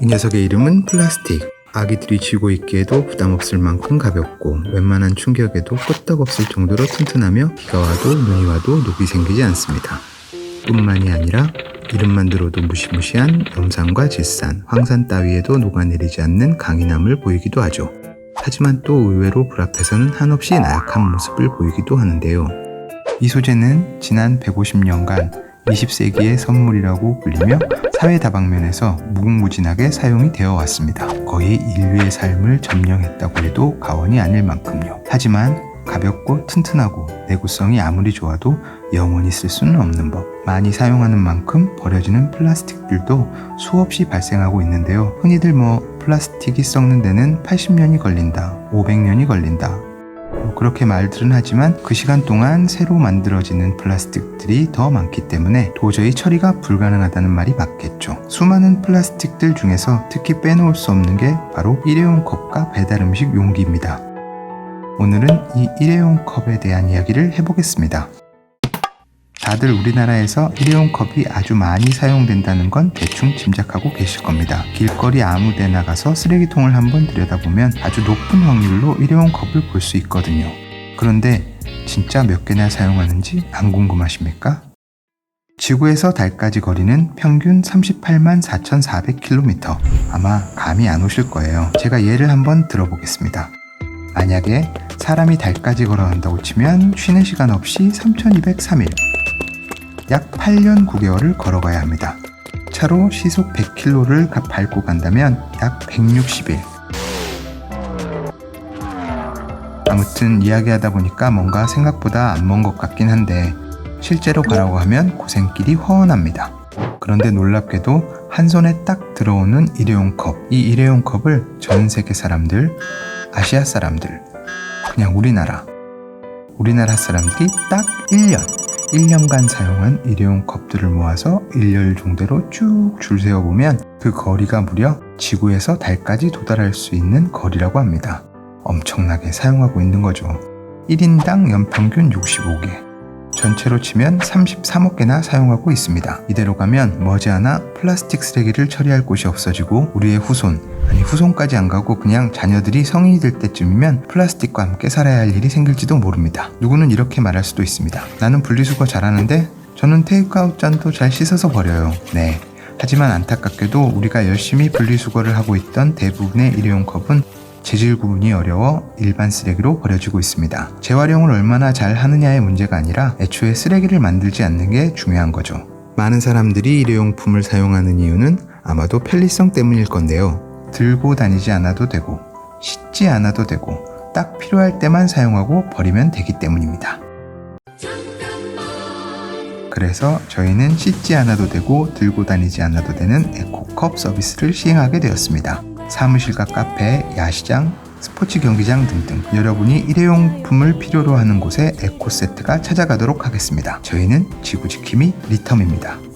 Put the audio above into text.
이 녀석의 이름은 플라스틱. 아기들이 쥐고 있기에도 부담없을 만큼 가볍고 웬만한 충격에도 끄떡없을 정도로 튼튼하며 비가 와도 눈이 와도 녹이 생기지 않습니다. 뿐만이 아니라 이름만 들어도 무시무시한 염산과 질산, 황산 따위에도 녹아내리지 않는 강인함을 보이기도 하죠. 하지만 또 의외로 불 앞에서는 한없이 나약한 모습을 보이기도 하는데요. 이 소재는 지난 150년간 20세기의 선물이라고 불리며 사회 다방면에서 무궁무진하게 사용이 되어 왔습니다. 거의 인류의 삶을 점령했다고 해도 과언이 아닐 만큼요. 하지만 가볍고 튼튼하고 내구성이 아무리 좋아도 영원히 쓸 수는 없는 법. 많이 사용하는 만큼 버려지는 플라스틱들도 수없이 발생하고 있는데요. 흔히들 플라스틱이 썩는 데는 80년이 걸린다, 500년이 걸린다, 그렇게 말들은 하지만 그 시간 동안 새로 만들어지는 플라스틱들이 더 많기 때문에 도저히 처리가 불가능하다는 말이 맞겠죠. 수많은 플라스틱들 중에서 특히 빼놓을 수 없는 게 바로 일회용 컵과 배달음식 용기입니다. 오늘은 이 일회용 컵에 대한 이야기를 해보겠습니다. 다들 우리나라에서 일회용 컵이 아주 많이 사용된다는 건 대충 짐작하고 계실 겁니다. 길거리 아무 데나 가서 쓰레기통을 한번 들여다보면 아주 높은 확률로 일회용 컵을 볼 수 있거든요. 그런데 진짜 몇 개나 사용하는지 안 궁금하십니까? 지구에서 달까지 거리는 평균 38만 4,400km. 아마 감이 안 오실 거예요. 제가 예를 한번 들어보겠습니다. 만약에 사람이 달까지 걸어간다고 치면 쉬는 시간 없이 3,203일. 약 8년 9개월을 걸어가야 합니다. 차로 시속 100km를 밟고 간다면 약 160일. 아무튼 이야기하다 보니까 뭔가 생각보다 안 먼 것 같긴 한데 실제로 가라고 하면 고생길이 훤합니다. 그런데 놀랍게도 한 손에 딱 들어오는 일회용 컵. 이 일회용 컵을 전 세계 사람들, 아시아 사람들, 그냥 우리나라 사람들이 딱 1년간 사용한 일회용 컵들을 모아서 일렬종대로 쭉 줄 세워보면 그 거리가 무려 지구에서 달까지 도달할 수 있는 거리라고 합니다. 엄청나게 사용하고 있는 거죠. 1인당 연평균 65개. 전체로 치면 33억 개나 사용하고 있습니다. 이대로 가면 머지않아 플라스틱 쓰레기를 처리할 곳이 없어지고 우리의 후손까지 안 가고 그냥 자녀들이 성인이 될 때쯤이면 플라스틱과 함께 살아야 할 일이 생길지도 모릅니다. 누구는 이렇게 말할 수도 있습니다. 나는 분리수거 잘하는데 저는 테이크아웃 잔도 잘 씻어서 버려요. 네. 하지만 안타깝게도 우리가 열심히 분리수거를 하고 있던 대부분의 일회용 컵은 재질 구분이 어려워 일반 쓰레기로 버려지고 있습니다. 재활용을 얼마나 잘 하느냐의 문제가 아니라 애초에 쓰레기를 만들지 않는 게 중요한 거죠. 많은 사람들이 일회용품을 사용하는 이유는 아마도 편리성 때문일 건데요. 들고 다니지 않아도 되고 씻지 않아도 되고 딱 필요할 때만 사용하고 버리면 되기 때문입니다. 그래서 저희는 씻지 않아도 되고 들고 다니지 않아도 되는 에코컵 서비스를 시행하게 되었습니다. 사무실과 카페, 야시장, 스포츠 경기장 등등 여러분이 일회용품을 필요로 하는 곳에 에코세트가 찾아가도록 하겠습니다. 저희는 지구지킴이 리텀입니다.